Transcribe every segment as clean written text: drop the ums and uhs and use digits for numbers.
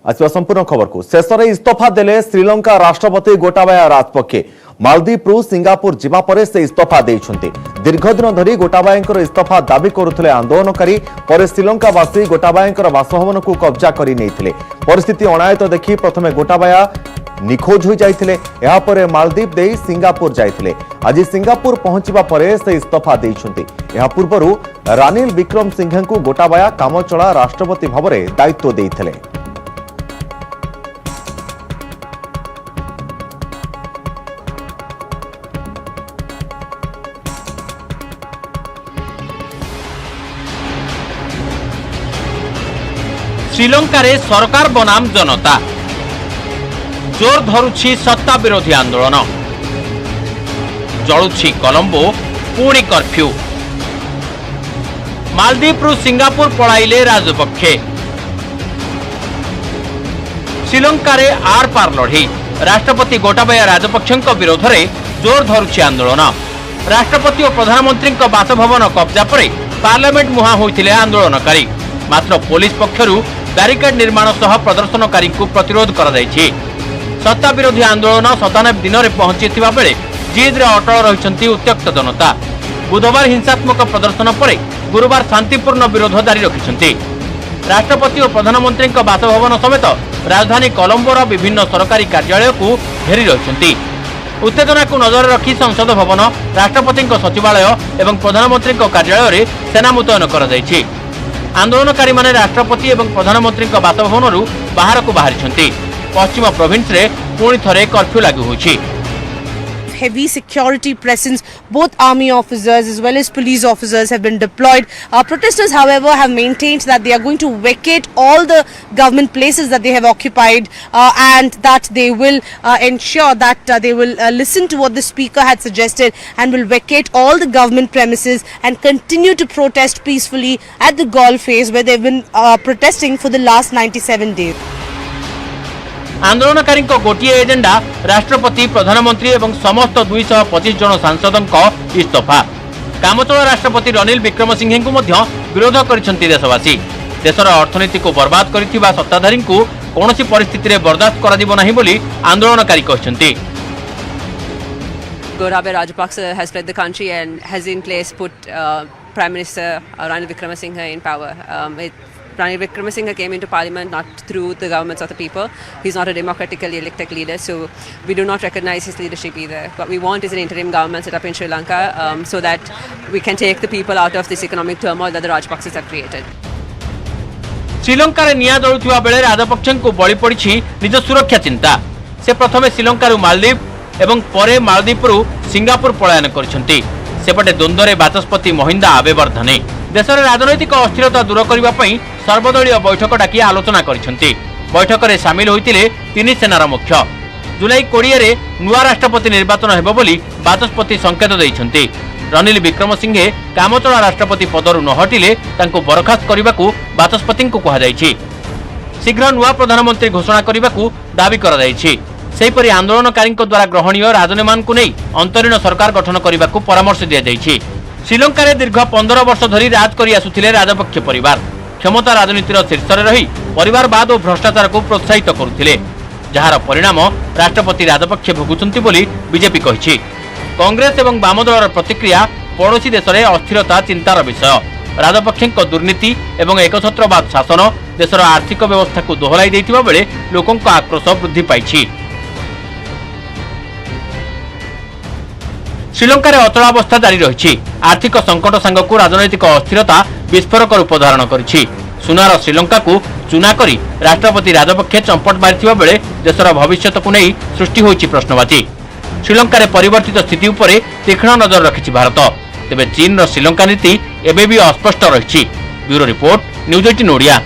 आसवा संपूर्ण खबर को शेष में इस्तीफा देले श्रीलंका राष्ट्रपति गोटाबाया राजपक्षे मालदीव्रु सिंगापुर जीवा परे से इस्तीफा देइछन्ते। दीर्घ दिन धरी गोटाबायांकर इस्तीफा दाबी करुथिले आंदोलनकारी पर श्रीलंकावासी गोटाबायांकर बासभवन को कब्जा करि नेइथिले। परिस्थिति अणायत देखि प्रथमे गोटाबाया निखोज हो जाइथिले, एहा परे मालदीव देई सिंगापुर जाइथिले। आज सिंगापुर पहुंचीबा परे से इस्तीफा देइछन्ते। एहा पूर्वरु रानिल विक्रमसिंघे को गोटाबाया कामचला राष्ट्रपति भावरे दायित्व देइथिले। श्रीलंका रे सरकार बनाम जनता जोर धरुछि सत्ता विरोधी आंदोलन। जलुछि कोलंबो पुणी कर्फ्यू। मालदीव्रु सिंगापुर पळाइले राजपक्षे। श्रीलंका रे आर पार लढी राष्ट्रपति गोटाबाया राजपक्षेंक विरोध रे जोर धरुछि आंदोलन। राष्ट्रपति और प्रधानमंत्री बासभवन कब्जा पर पार्लियामेंट मुहां होइथिले आंदोलनकारी। मात्र पुलिस पक्षरु बैरिकेड निर्माण सह प्रदर्शनकारी को प्रतिरोध करा जायछि। सत्ता विरोधी आंदोलन 97 दिन में पहुंची बेले जिद रे अटल रहिछन्ति उत्त्यक्त जनता। बुधवार हिंसात्मक प्रदर्शन पर गुरुवार शांतिपूर्ण विरोध जारी रखिछन्ति। राष्ट्रपति और प्रधानमंत्री बासभवन समेत राजधानी कोलंबोर विभिन्न सरकारी कार्यालय को घेरी रहिछन्ति। उत्तेजना को नजर रखी संसद भवन, राष्ट्रपति सचिवालय और प्रधानमंत्री कार्यालय में सेना मुतयन करा जायछि। आंदोलनकारी माने राष्ट्रपति एवं प्रधानमंत्री बासभवन बाहर को बाहरी। पश्चिम प्रोविंस रे पुणी थरे कर्फ्यू लागू होछि। Heavy security presence, both army officers as well as police officers have been deployed. Protesters, however, have maintained that they are going to vacate all the government places that they have occupied and that they will ensure that they will listen to what the speaker had suggested and will vacate all the government premises and continue to protest peacefully at the Galle phase where they've been protesting for the last 97 days. आंदोलनकारी गोटे agenda राष्ट्रपति, प्रधानमंत्री एवं समस्त 225 जन सांसदों इस्तीफा। कामचला राष्ट्रपति रनिल विक्रमसिंघे को विरोध करिसेंति देशवासी। देशर अर्थनीति को बर्बाद करिथिबा सत्ताधारी को कोनोसी परिस्थिति रे बर्दाश्त करा दिबो नाही बोली आंदोलनकारी कहछन्ति। Gotabaya Rajapaksa has fled the country and has in place put Prime Minister Ranil Wickremesinghe in power. Ranil Wickremesinghe came into parliament not through the governments of the people. He's not a democratically elected leader, so we do not recognize his leadership either. What we want is an interim government set up in Sri Lanka so that we can take the people out of this economic turmoil that the Rajapaksas have created. Sri Lanka रे निया दळुथिबा बेले राजपक्षे को बळी पड़िछि निज सुरक्षा चिंता। से प्रथमे श्रीलंका मालदीव एवं परे मालदीव्रु सिंगापुर पलायन करिसेंति। सेपटे द्वंद्व रे बाचस्पति महिंदा आबेवर्धने देशर राजनैतिक अस्थिरता दूर करबा पई सर्वदलीय बैठक डाकी आलोचना करिसेंति। बैठक रे शामिल होइतिले तीन सेनार मुख्य। जुलाई 20 रे नुआ राष्ट्रपति निर्वाचन हेबो बोली बाचस्पति संकेत दैछन्ति। रनिल विक्रमसिंघे कामचला राष्ट्रपति पदरु न हटिले तांको बरखास्त करबाकू बाचस्पति को कहा जायछि। शीघ्र नुआ प्रधानमंत्री घोषणा करबाकू दाबी करा जायछि। सेहिपरि आंदोलनकारी द्वारा ग्रहणीय राजनेमान को नहीं अंतरीण सरकार गठन करबाकू परामर्श दिया जायछि। श्रीलंका रे दीर्घ 15 वर्ष धरी राज करि आसुथिले राजपक्ष परिवार। क्षमता राजनीतिर शीर्ष रे रही परिवारवाद और भ्रष्टाचार को प्रोत्साहित करुथिले, जहार परिणाम राष्ट्रपति राजपक्ष भोगुचंती बोली बीजेपी कहिछि। कांग्रेस एवं वाम दलर प्रतिक्रिया पड़ोशी देश में अस्थिरता चिंतार विषय। राजपक्षे दुर्नीति एवं एकछत्रवाद शासन देशर आर्थिक व्यवस्था को दोहराई देथिबा बेले लोकों आक्रोश वृद्धि पाइछि। श्रीलंका रे अचलावस्था जारी रही। आर्थिक संकट सांगकू राजनैतिक अस्थिरता विस्फोरक रूप धारण करिछि। सुनार श्रीलंका को चुना करी राष्ट्रपति राजपक्षे चंपट मारिथिबा बेले देशर भविष्य को नहीं सृष्टि होइछि प्रश्नवाची। श्रीलंका रे परिवर्तित स्थिति उपरे तीक्ष्ण नजर रखिछि भारत। तेबे चीन रो श्रीलंका नीति एबे भी अस्पष्ट रहिछि। Bureau report, news 18 Odia.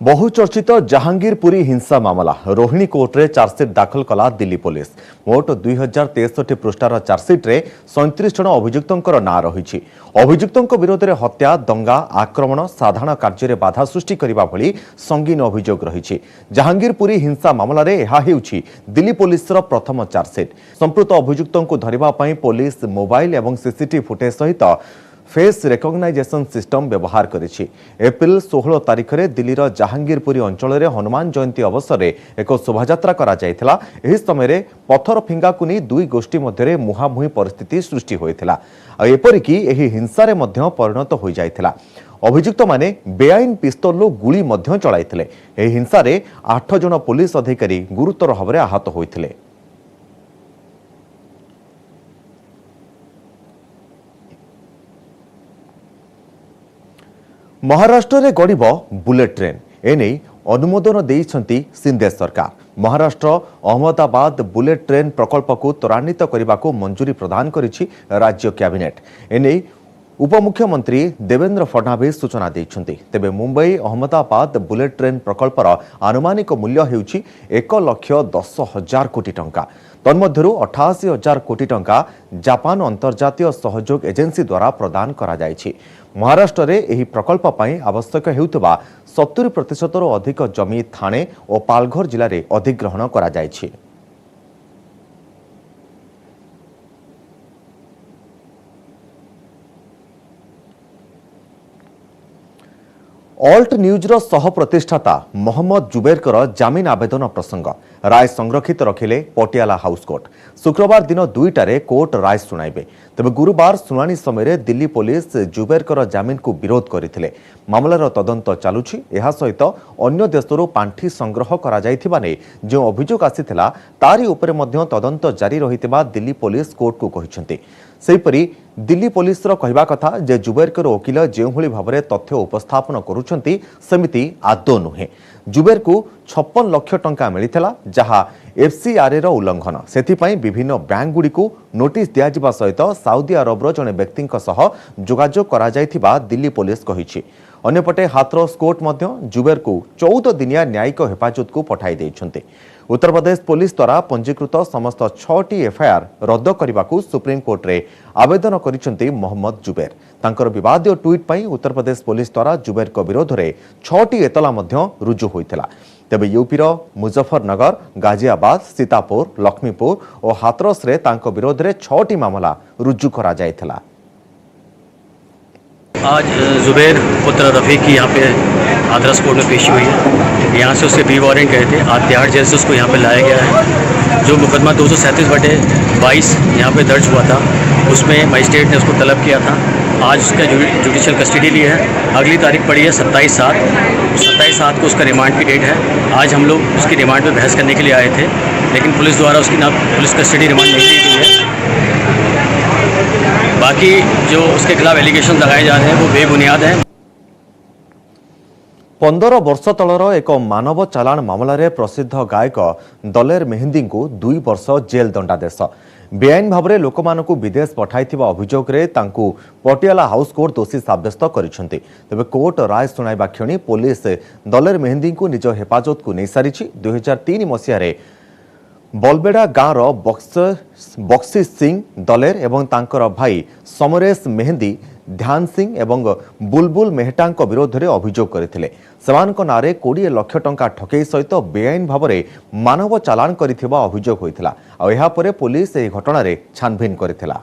बहुचर्चित जहांगीरपुरी हिंसा मामला रोहिणी कोर्ट रे चार्जसीट दाखल कला दिल्ली पुलिस। मोट 2063 पृष्ठार चार्जसीट रे 37 जन अभियुक्तंकर ना रही। अभियुक्तों विरोध में हत्या, दंगा, आक्रमण, साधारण कार्य बाधा सृष्टि करने भली संगीन अभियोग रही। जहांगीरपुरी हिंसा मामला रे यह हेउछि दिल्ली पुलिस प्रथम चार्जसीट। संपृक्त अभियुक्तों धरिबा पई पुलिस मोबाइल एवं सीसीटीवी फुटेज सहित फेस रेकग्नाइजेशन सिस्टम व्यवहार करिछि। एप्रिल 16 तारिख में दिल्लीर जहांगीरपुरी अंचल में हनुमान जयंती अवसर में एक शोभायात्रा करा जायथिला। एही समय पथर फिंगा को नहीं दुई गोष्ठी मध्य मुहांमुही परिस्थिति सृष्टि होइथिला। एपरिकी एही हिंसारे मध्य परिणत हो जायथिला। अभियुक्त माने बेआईन पिस्तोल गुली मध्य चलाइथिले। एही हिंसारे 8 जन पुलिस अधिकारी गुरुतर भाव में आहत होइथिले। महाराष्ट्र में गड़ब बुलेट ट्रेन एने अनुमोदन देइछंती सिंधे सरकार। महाराष्ट्र अहमदाबाद बुलेट ट्रेन प्रकल्प को त्वरान्वित करने को मंजूरी प्रदान करिछि राज्य कैबिनेट। एने उपमुख्यमंत्री देवेंद्र फडणवीस सूचना देइछंती। तेबे मुंबई अहमदाबाद बुलेट ट्रेन प्रकल्पर आनुमानिक मूल्य हेउछि 1,10,000 कोटी टंका। तन्मध्यरु 88,000 कोटी टंका जापान अंतर्जातीय सहयोग एजेंसी द्वारा प्रदान करा जायछि। महाराष्ट्र में यह प्रकल्प पर आवश्यक हेउतबा 70% अधिक जमी थाने और पालघर जिले में अधिग्रहण करा जायछि। ऑल्ट न्यूज़र सह प्रतिष्ठाता मोहम्मद जुबेरकर जामिन आवेदन प्रसंग राय संरक्षित रखिले पटियाला हाउस कोर्ट। शुक्रवार दिन 2टारे कोर्ट राय सुनाइबे। तेबे गुरुवार सुनानी समय दिल्ली पुलिस जुबेरकर जामिन को विरोध करथिले। मामलार तदंत चालुछि। एहा सहित अन्य देशरू पांठी संग्रह करा जायथिबा ने जो अभियोग आसीथिला तारी उपरे मध्य तदंत जारी रहितबा दिल्ली पुलिस कोर्ट को कहिसंती। सेहिपरि दिल्ली पुलिस कहवा कथा जे जुबेरकर वकिल जो भाव में तथ्य उपस्थापन करुछंती सेमिति आदौ नुहे। जुबेर को 56 लाख टंका मिलिथिला जहा एफसीआरए रो उल्लंघन। सेथिपई विभिन्न बैंक गुडी को नोटिस दिया जिबा सहित साउदी अरब रो जने व्यक्ति सह जोगाजोग करा जायथिबा दिल्ली पुलिस कहिछि। अन्यपटे हाथरस कोर्ट मध्य जुबेर को 14 दिनिया न्यायिक हेफाजत को पठाई देइछंती। उत्तर प्रदेश पुलिस द्वारा पंजीकृत समस्त 6टी एफआईआर रद्द करने को सुप्रीम कोर्ट रे आवेदन करिसेंती मोहम्मद जुबेर। तांकर विवादीय ट्वीट पई उत्तर प्रदेश पुलिस द्वारा जुबेर को विरोध में 6टी एतला मध्य रुजु होइथिला। तेबे यूपीर मुजफ्फरनगर, गाजियाबाद, सीतापुर, लक्ष्मीपुर और हाथरस रे तांको विरोध में 6टी मामला रुजु करा जायथिला। आज जुबेर पुत्र रफ़ीक की यहाँ पे हाथरस कोर्ट में पेशी हुई है। यहाँ से उसके 20 वारंट गए थे। आज तिहाड़ जेल से उसको यहाँ पे लाया गया है। जो मुकदमा 237/22 यहाँ पे दर्ज हुआ था उसमें मजिस्ट्रेट ने उसको तलब किया था। आज उसका जुडिशियल कस्टडी ली है। अगली तारीख पड़ी है 27/7। 27/7 को उसका रिमांड की डेट है। आज हम लोग उसकी रिमांड पर बहस करने के लिए आए थे, लेकिन पुलिस द्वारा उसकी ना पुलिस कस्टडी रिमांड नहीं ली गई है। बाकी जो उसके खिलाफ एलिगेशन लगाए जा रहे हैं वो बेबुनियाद हैं। 15 वर्ष तलर एक मानव चालाण मामलें प्रसिद्ध गायक दलेर मेहंदी को 2 वर्ष जेल दंडादेश। बेआईन भाव में लोक मानू विदेश पठाई अभियोग में पटियाला हाउस कोर्ट दोषी साब्यस्त करिसेंती। तेबे कोर्ट राय सुनाइबा क्षणी पुलिस दलेर मेहंदी को निज हेफाजत को नहीं सारी। 2003 मसीह बलबेड़ा गाँवर बक्सी सिंह दलेर एवं तांकर भाई समरेश मेहंदी, ध्यान सिंह एवं बुलबुल मेहटा विरोध में अभियोग करथिले। सेमानक नारे 20 लाख टंका ठकई सहित बेआईन भाव में मानव चालाण करिथिबा अभियोग होइथिला। आ एहा परे पुलिस एही घटना रे छानभिन करथिला।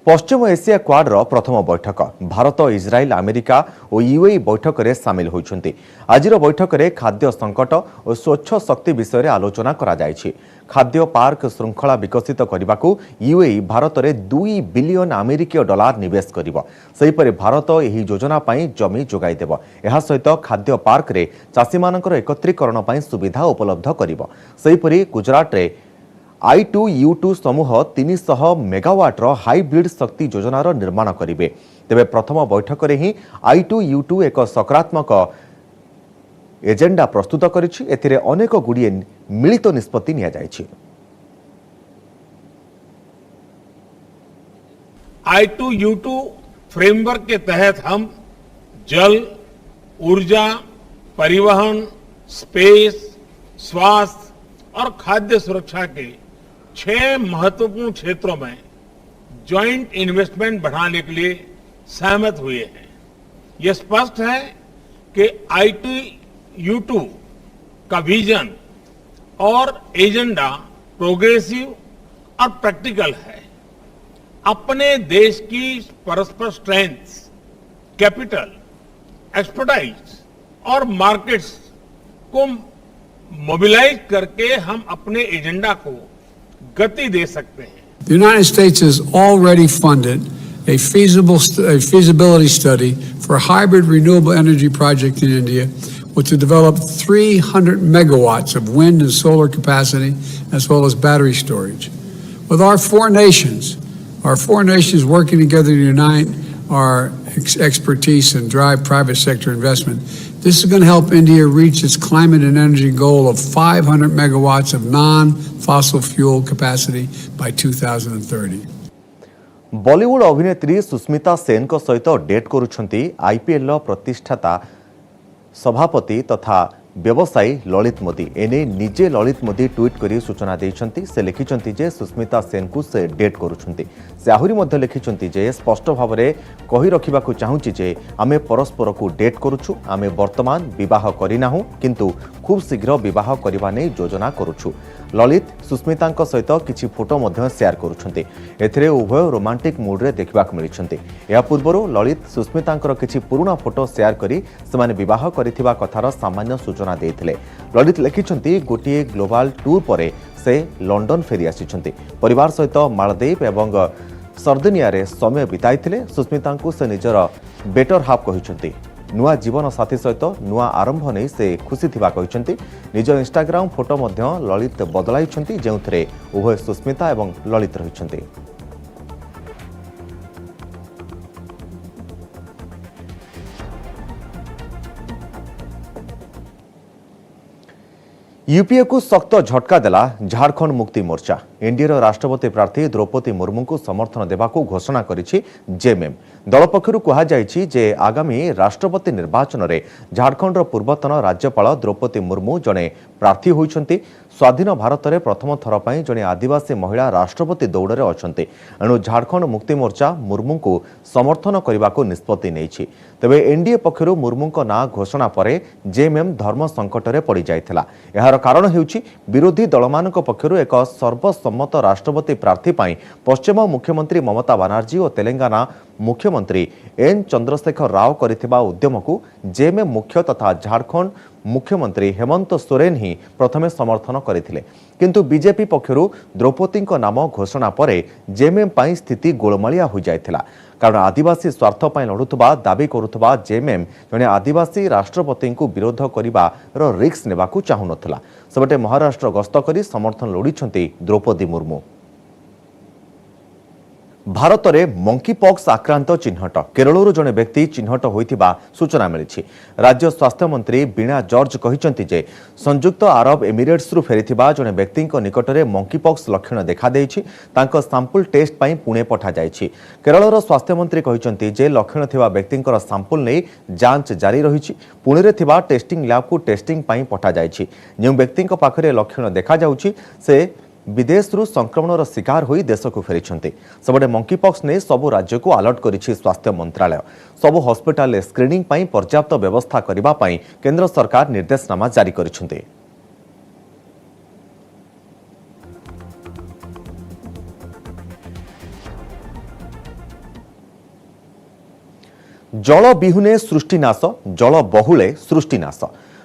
पश्चिम एशिया क्वाडर प्रथम बैठक भारत, इजराइल, अमेरिका और यूएई बैठक में सामिल होइछन्ति। आजिर बैठक में खाद्य संकट और स्वच्छ शक्ति विषय आलोचना करा जायछि। खाद्य पार्क श्रृंखला विकसित करने को यूएई भारत में $2 बिलियन अमेरिकीय डॉलर निवेश करिबो। सेहिपरि भारत एही योजना पई जमी जोगाई देबो। एहा सहित खाद्य पार्क रे चाषी मानकर एकत्रीकरण पई सुविधा उपलब्ध करिबो। सेहिपरि गुजरात रे I2U2 समूह 300 मेगावाटर हाइब्रिड शक्ति योजनार निर्माण करेंगे। तेबे प्रथम बैठक में ही I2U2 एक सकारात्मक एजेंडा प्रस्तुत करिछि। एथिरे अनेक गुड़िए मिलित निष्पत्ति निया जायछि। I2U2 फ्रेमवर्क के तहत हम जल, ऊर्जा, परिवहन, स्पेस, स्वास्थ्य और खाद्य सुरक्षा के 6 महत्वपूर्ण क्षेत्रों में ज्वाइंट इन्वेस्टमेंट बढ़ाने के लिए सहमत हुए हैं। यह स्पष्ट है कि I2U2 का विजन और एजेंडा प्रोग्रेसिव और प्रैक्टिकल है। अपने देश की परस्पर स्ट्रेंथ, कैपिटल, एक्सपर्टाइज और मार्केट्स को मोबिलाइज करके हम अपने एजेंडा को गति दे सकते हैं। The United States has already funded a feasibility study for a hybrid renewable energy project in India, which will develop 300 megawatts of wind and solar capacity, as well as battery storage. With our four nations working together to unite our expertise and drive private sector investment, this is going to help India reach its climate and energy goal of 500 megawatts of non-fossil fuel capacity by 2030. Bollywood अभिनेत्री सुस्मिता सेन को सहित date करुछंती IPL प्रतिष्ठाता सभापति तथा व्यवसायी ललित मोदी। एने निजे Lalit Modi tweet करी सूचना देइछंती। से लिखिछंती जे सुस्मिता सेन को से डेट करुछंती। से आहुरी मध्य लिखिछंती जे स्पष्ट भाव में कहि रखिबाकू चाहूची जे आमे परस्पर को डेट करुछु। आमे वर्तमान विवाह करिनाहु किंतु खूब शीघ्र विवाह करबा नै योजना करुछु। ललित सुस्मितांक सहित किछि फोटो मध्य शेयर करुछंती। एथिरे उभय रोमांटिक मूड रे देखिबाकू मिलिछंती। या पूर्वरु ललित सुस्मितांकर किछि पुराना फोटो शेयर करी सेमाने विवाह करिथिबा कथार सामान्य सूचना देइथिले। ललित लिखिछंती गोटिए ग्लोबल टूर परे से लंडन फेरी आसिछंती। परिवार सहित मालदीव एवं सर्दिनिया रे समय बिताइथिले। सुस्मितांकु से निजर बेटर हाफ कहिछंती। नुआ जीवन साथी सहित नुआ आरंभ नहीं से खुशी थिबा कहिछंती। निज इंस्टाग्राम फोटो मध्य ललित बदलाइछंती जेउथरे उभय सुस्मिता एवं ललित रहिछंती। यूपीए को सख्त झटका देला झारखंड मुक्ति मोर्चा। एनडीए राष्ट्रपति प्रार्थी द्रौपदी मुर्मू को समर्थन देवाकू घोषणा करिछि जेएमएम। दल पक्षरु कहा जायछि जे आगामी राष्ट्रपति निर्वाचन रे झारखंड पूर्वतन राज्यपाल द्रौपदी मुर्मू जने प्रार्थी होइछंती। स्वाधीन भारत में प्रथम थर पर जड़े आदिवासी महिला राष्ट्रपति दौड़े अच्छा। एणु झारखंड मुक्ति मोर्चा मुर्मू को समर्थन करने को निष्पत्ति नहीं। तेबे एनडीए पक्षरु मुर्मू ना घोषणा पर जेएमएम धर्म संकट में पड़ जाइथिला। एहार कारण हेउछि विरोधी दलमानक पक्षरु एक सर्वसम्मत राष्ट्रपति प्रार्थी पाई पश्चिम मुख्यमंत्री ममता बनर्जी और तेलंगाना मुख्यमंत्री एन चंद्रशेखर राव करिथिबा उद्यम को जेएमएम मुख्य तथा झारखंड मुख्यमंत्री हेमंत सोरेन ही प्रथमे समर्थन करथिले। किंतु बीजेपी पक्षरु द्रौपदी नाम घोषणा पर जेएमएम पाई स्थिति गोलमालिया हो जाइथिला। कारण आदिवासी स्वार्थ पाई लड़ुथबा दाबी करुथबा जेएमएम जने आदिवासी राष्ट्रपति को विरोध करिबार रिस्क नेबाकू चाहू नथिला। सेबटे महाराष्ट्र गस्त करी समर्थन लोड़िछंती द्रौपदी मुर्मू। भारत में मंकीपॉक्स आक्रांत चिन्हट केरल जड़े व्यक्ति चिन्हट होइथिबा सूचना मिली। राज्य स्वास्थ्य मंत्री बीणा जॉर्ज कहिसंति जे संयुक्त अरब एमिरेट्स रु फेरिथिबा जड़े व्यक्ति निकट में मंकीपॉक्स लक्षण देखा देइछि। तांको सैंपल टेस्ट पई पुणे पठा जाइछि। केरलर स्वास्थ्य मंत्री कहिसंति जे लक्षण थिबा व्यक्तिंकर सैंपल नै जांच जारी रहिछि। पुणे रे थिबा टेस्टिंग लैब को टेस्टिंग पई पठा जाइछि। जे व्यक्तिंक पाखरे लक्षण देखा जाउछि से विदेश संक्रमण शिकार होई देश को फेरिछंती। सबडे मंकीपॉक्स ने सबु राज्य को अलर्ट करिछि स्वास्थ्य मंत्रालय। सबु हॉस्पिटल स्क्रीनिंग पई पर्याप्त व्यवस्था करिबा पई केंद्र सरकार निर्देशनामा जारी करिछंती। जल बिहुने सृष्टिनाश, जल बहुले सृष्टिनाश।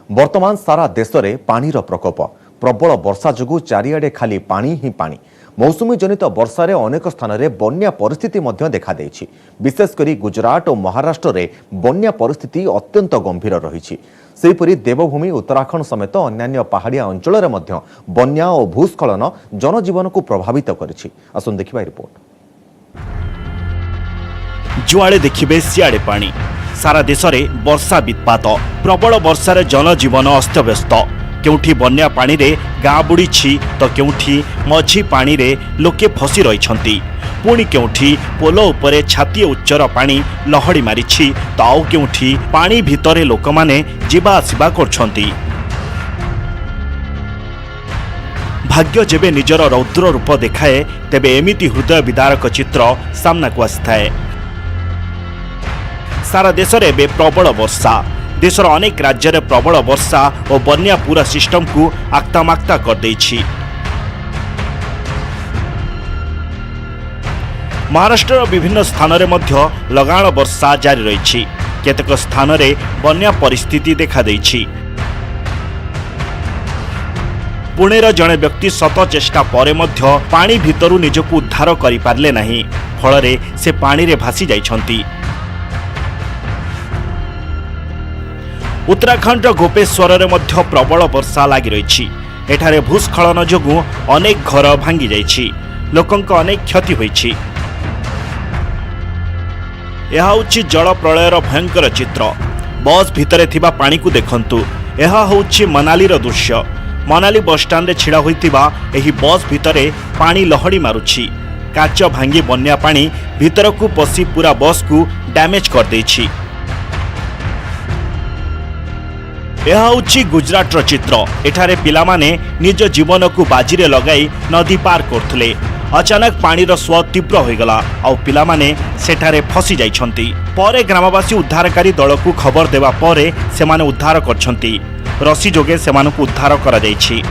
वर्तमान सारा देश में पानीर प्रकोप। प्रबल वर्षा जोगु चारिआडे खाली पानी ही पानी। मौसुमी जनित वर्षारे अनेक स्थान में बन्या परिस्थिति मध्य देखा देइछि। विशेषकर गुजरात और महाराष्ट्र में बन्या परिस्थिति अत्यंत गंभीर रही। सेहीपरि देवभूमि उत्तराखंड समेत अन्यान्य पहाड़िया अंचल में मध्य बन्या और भूस्खलन जनजीवन को प्रभावित करिछि। आसुन देखिबा रिपोर्ट। जुआड़े देखिबे सियाड़े पानी। सारा देश में वर्षा वित्पात। प्रबल वर्षार जनजीवन अस्तव्यस्त। केउठी बन्या पानी रे गाँ बुड़ीछि तो केउठी मझी पानी रे लोके फसी रहिछंती। पुणी केउठी पोलो उपरे छाती उच्चर पानी लहड़ी मारिछि तो आउ केउठी पानी भितरे लोकमाने जीवा आसिबा करछंती। भाग्य जेबे निजर रौद्र रूप देखाए तेबे एमिति हृदय विदारक चित्र सामना को आसिथाए। सारा देश रे बे प्रबल वर्षा। देशर अनेक राज्य में प्रबल वर्षा और बन्या पूरा सिस्टम को आक्तामाक्ता कर देछि। महाराष्ट्र विभिन्न स्थान में मध्य लगाण वर्षा जारी रही। केतक स्थान में बन्या परिस्थिति देखा देछि। पुणेर जड़े व्यक्ति शत चेष्टा परे मध्य पानी भितरु निजकु उद्धार करि पारले नाही, फलरे से पानी रे भासी जाइछंती। उत्तराखंड गोपेश्वर में मध्य प्रबल वर्षा लगी रही। एठारे भूस्खलन जोगु अनेक घर भांगी जाइछि, लोकंक अनेक क्षति होइछि। यह होछि जल प्रलयर भयंकर चित्र। बस भितरे थिबा पानी को देखंतु। यह होछि मनाली रो दृश्य। मनाली बस स्टैंड रे छिड़ा होइतिबा एही बस भितरे पानी लहड़ी मारुछि। काच भांगी बन्या पानी भितर को पसी पूरा बस को डैमेज कर देछि। यह होछि गुजरात रो चित्र। एठारे पिलामाने निज जीवन को बाजीरे लगाई नदी पार करथले। अचानक पानीर स्व तीव्र होइगला आ पिलामाने सेठारे फसी जाइछंती। परे ग्रामवासी उद्धारकारी दल को खबर देवा परे सेमाने उद्धार करछंती। रसी जोगे सेमानकु उद्धार करा जाइछि।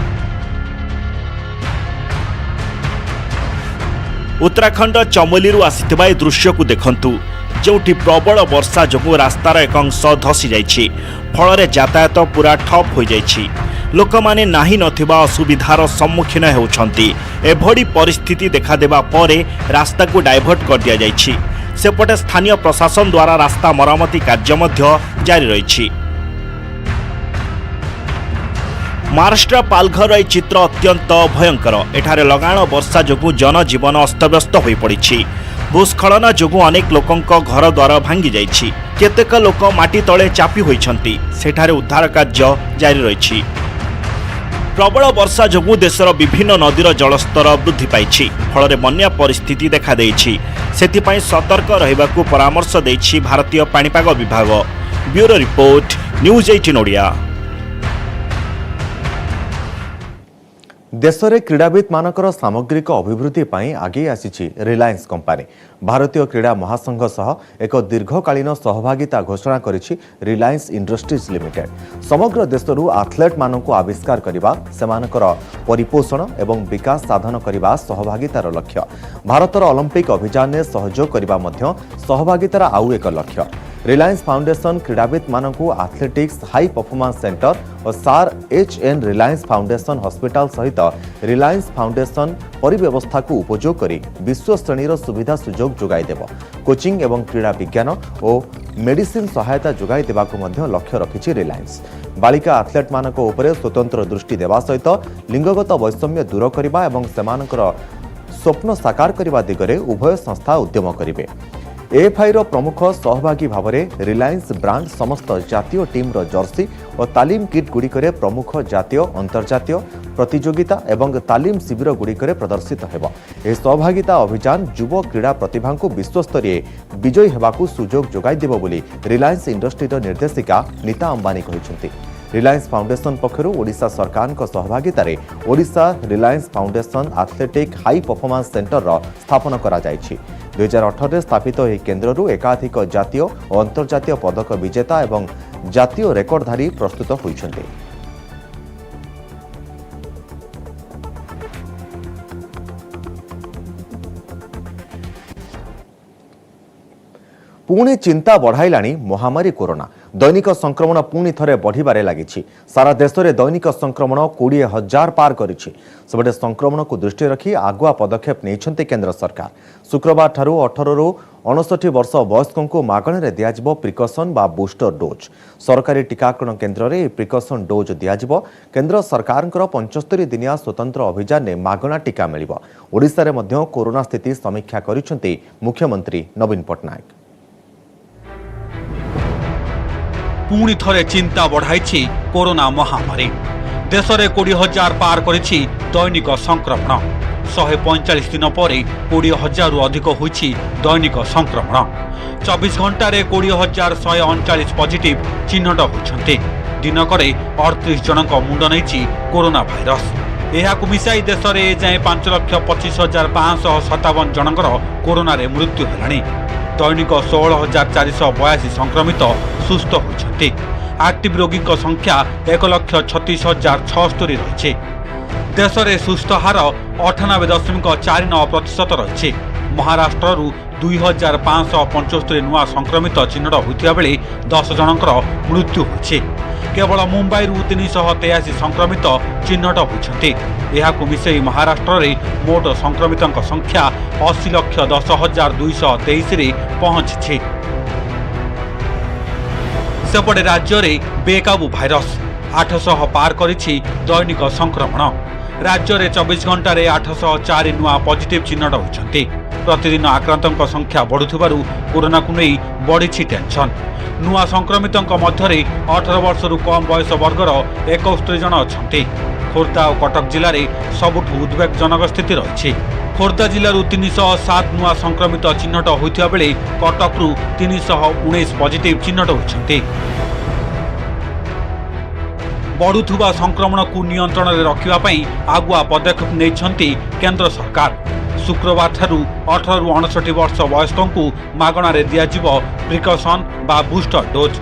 उत्तराखंड चमोली आसिथिबा दृश्य को देखंतु, जोठी प्रबल वर्षा जोगु रास्तार एक अंश धसी जाइछि। फलरे यातायात पूरा ठप हो जाइछि। लोकमाने नाही नथिबा असुविधार सम्मुखीन हेउछंती। एभडी परिस्थिति देखा देबा परे रास्ता को डाइवर्ट कर दिया जाइछि। सेपटे स्थानीय प्रशासन द्वारा रास्ता मरामती कार्य मध्य जारी रहिछि। महाराष्ट्र पालघर ए चित्र अत्यंत भयंकर। एठारे लगाण वर्षा जोगु जनजीवन अस्तव्यस्त हो पड़ी। भूस्खलन जोगु अनेक लोकंक घर द्वार भांगी जाइछि। केतेक लोक माटी तले चापी होइछंती। सेठारे उद्धार कार्य जारी रहिछि। प्रबल वर्षा जोगु देशर विभिन्न नदीर जलस्तर वृद्धि पाइछि। फलरे बन्या परिस्थिति देखा देइछि। सेथिपई सतर्क रहिबाकू परामर्श देइछि भारतीय पाणीपाग विभाग। Bureau report, news 18 Odia. देश में क्रीड़ाविद मानकर सामग्रिक अभिवृद्धि पई आगे आसीछि रिलायंस कंपनी। भारतीय क्रीड़ा महासंघ सह एक दीर्घकालीन सहभागिता घोषणा करिछि रिलायंस इंडस्ट्रीज लिमिटेड। समग्र देशरू आथलेट मानकु आविष्कार करिबा, सेमानकर परिपोषण एवं विकास साधन करिबा सहभागितार लक्ष्य। भारतर ओलंपिक अभियान में सहयोग करिबा मध्य सहभागितार आउ एक लक्ष्य। रिलायंस फाउंडेशन क्रीड़ाविद मानकु एथलेटिक्स हाई परफॉर्मेंस सेंटर और सार एचएन रिलायंस फाउंडेशन हॉस्पिटल सहित रिलायंस फाउंडेशन परिव्यवस्था को उपयोग करी विश्व श्रेणीर सुविधा सुजोग जोगाई देव। कोचिंग एवं क्रीड़ा विज्ञान और मेडिसिन सहायता जोगाई देबाकु मध्य लक्ष्य रखिछि रिलायंस। बालिका एथलेट मानक उपरे स्वतंत्र दृष्टि देवा सहित लिंगगत वैषम्य दूर करबा एवं सेमानकर स्वप्न साकार करबा दिगरे उभय संस्था उद्यम करिवे। एएफआई रो प्रमुख सहभागी भाव में रिलायंस ब्रांड समस्त जातीय टीम रो जर्सी और तालीम किट गुड़िकरे प्रमुख जातीय अंतर्जातीय प्रतियोगिता एवं तालीम शिविर गुड़िकरे प्रदर्शित हेबो। ए सहभागिता अभियान युव क्रीड़ा प्रतिभा को विश्वस्तरीय विजयी हेबाकू सुजोग जोगाई देबो बोली रिलायंस इंडस्ट्री निर्देशिका नीता अंबानी कहिसंती। रिलायंस फाउंडेशन पक्षरु ओडिशा सरकार सहभागितार Odisha Reliance Foundation athletic high performance centre रो स्थापना करा जायछि। 2018 स्थापित यह केन्द्ररू एकाधिक जातीय और अंतर्जातीय पदक विजेता एवं जातीय रेकर्डधारी प्रस्तुत होइछन्ते। पुणी चिंता बढ़ाइलाणी महामारी कोरोना। दैनिक संक्रमण पुणी थरे बढ़िबारे लागिछि। सारा देश में दैनिक संक्रमण 20,000 पार करिछि। सबटे संक्रमण को दृष्टि रखी आगुआ पदक्षेप नेइछन्ते केंद्र सरकार। शुक्रवार ठारू 18 रु 59 वर्ष वयस्कों को मागणे दियाजिबो प्रिकॉशन बा बूस्टर डोज। सरकारी टीकाकरण केन्द्र में प्रिकॉशन डोज दियाजिबो। केंद्र सरकारଙ୍କର 75 दिनिया स्वतंत्र अभियान में मागणा टीका मिलिबो। ओडिशा रे मध्य कोरोना स्थिति समीक्षा करिसन्ते मुख्यमंत्री नवीन पटनायक। पुणी थरे चिंता बढ़ाई कोरोना महामारी। देश में 20,000 पार करिछि दैनिक संक्रमण। 145 दिन पर 20,000 रु अधिक होइछि दैनिक संक्रमण। 24 घंटा 20,139 पॉजिटिव चिन्हट होइछन्ते। दिनकरे 38 जनक मुंड नैछि कोरोना भाइरस। एहाकु मिसाई देश में एजाएं 5,25,557 जनकर कोरोना रे मृत्यु हेलाणी। दैनिक 16,482 संक्रमित सुस्थ होइछन्ते। आक्टिव रोगी संख्या 1,36,076 रही। देश में सुस्थ हार 98.49% रही। महाराष्ट्र 2,575 नुआ संक्रमित चिन्हट होता बेले 10 जनकर मृत्यु होछि। केवल मुंबई 383 संक्रमित चिन्हट होती। मिसई महाराष्ट्र में मोट संक्रमित संख्या 80,10,223 पहुंची। सेपटे राज्य में बेकाबू भाइरस 800 पार करिछि दैनिक संक्रमण। राज्य में 24 घंटे 804 नुआ पॉजिटिव चिन्हट होती। प्रतिदिन आक्रांतों संख्या बढ़ुथिबारु कोरोना को नहीं बढ़ी टेंशन। नुआ संक्रमित मध्य 18 वर्षरू कम बयस वर्गर 71 जन अच्छा। खोर्धा और कटक जिले में सबुठ उद्वेगजनक स्थिति रही। खोर्धा जिलूर 307 नुआ संक्रमित चिन्हट होता बेले कटकू 319 पॉजिटिव चिन्हट होती। बढ़ुवा संक्रमण को नियंत्रण में रखापी आगुआ पदक्षेप नहीं केंद्र सरकार। शुक्रवार 18 ରୁ 69 वर्ष वयस्कों को मागणारे दियाजिबो प्रिकॉशन बा बूस्टर डोज।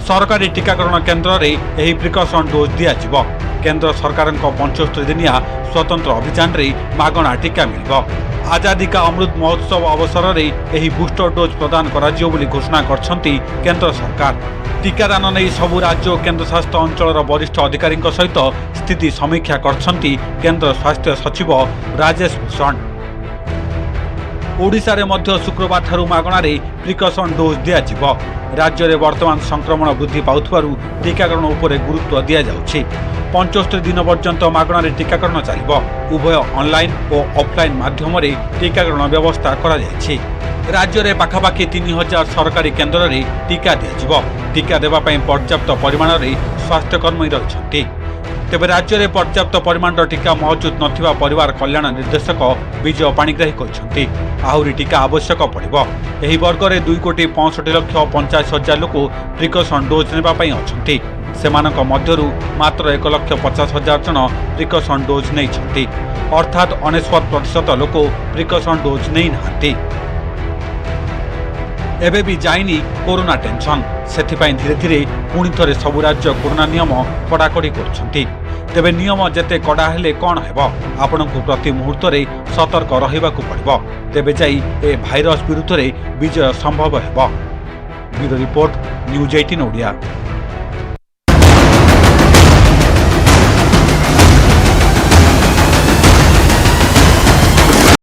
सरकारी टीकाकरण केन्द्र में यह प्रिकॉशन डोज दियाजिबो। केंद्र सरकार 75 दिनिया स्वतंत्र अभियान रे मागणा टीका मिलिबो। आजादी का अमृत महोत्सव अवसर में यह बूस्टर डोज प्रदान कराजियो बोली घोषणा करछंती केंद्र सरकार। टीकादान नहीं सबु राज्य और केन्द्रशासित अंचल वरिष्ठ अधिकारी सहित स्थिति समीक्षा करछंती केंद्र स्वास्थ्य सचिव राजेश भूषण। ओडिशा रे मध्य शुक्रवार ठारू मागणारे प्रिकॉशन डोज दियाजिबो। राज्य में वर्तमान संक्रमण वृद्धि पाउथबारु टीकाकरण उपरे गुरुत्व दिया जाउछि। 75 दिन पर्यंत मागणारे टीकाकरण चलिबो। उभय ऑनलाइन और ऑफलाइन माध्यम रे टीकाकरण व्यवस्था करा जायछि। राज्य में पाखापाखि 3000 सरकारी केन्द्र में टीका दियाजिबो। टीका देवा पई पर्याप्त परिमाण में स्वास्थ्यकर्मी रहिछन्ति। तेबे राज्य में पर्याप्त परिमाण टीका मौजूद नथिबा परिवार कल्याण निर्देशक विजय पाणिग्राही कहते आहुरी टीका आवश्यक पड़िबो। एही वर्ग में 2,65,85,000 लोक प्रिकॉशन डोज नेबा पई अछंती। सेमानक मध्यरु मात्र 1,50,000 जन प्रिकॉशन डोज नहीं छंती। अर्थात 99% लोक प्रिकॉशन डोज नहीं नाहांती। एबे भी जाइनी कोरोना टेंशन। सेथिपाई धीरे धीरे पुणी थरे सबु राज्य कोरोना नियम कड़ाकड़ी करछंती। तेबे नियम जेते कड़ा हेले कौन हेबो? आपनकु प्रति मुहूर्त रे सतर्क रहिबाकु पड़िबो। तेबे जाई ए भाइरस विरुद्ध रे विजय संभव हेबो। Bureau report news 18 Odia.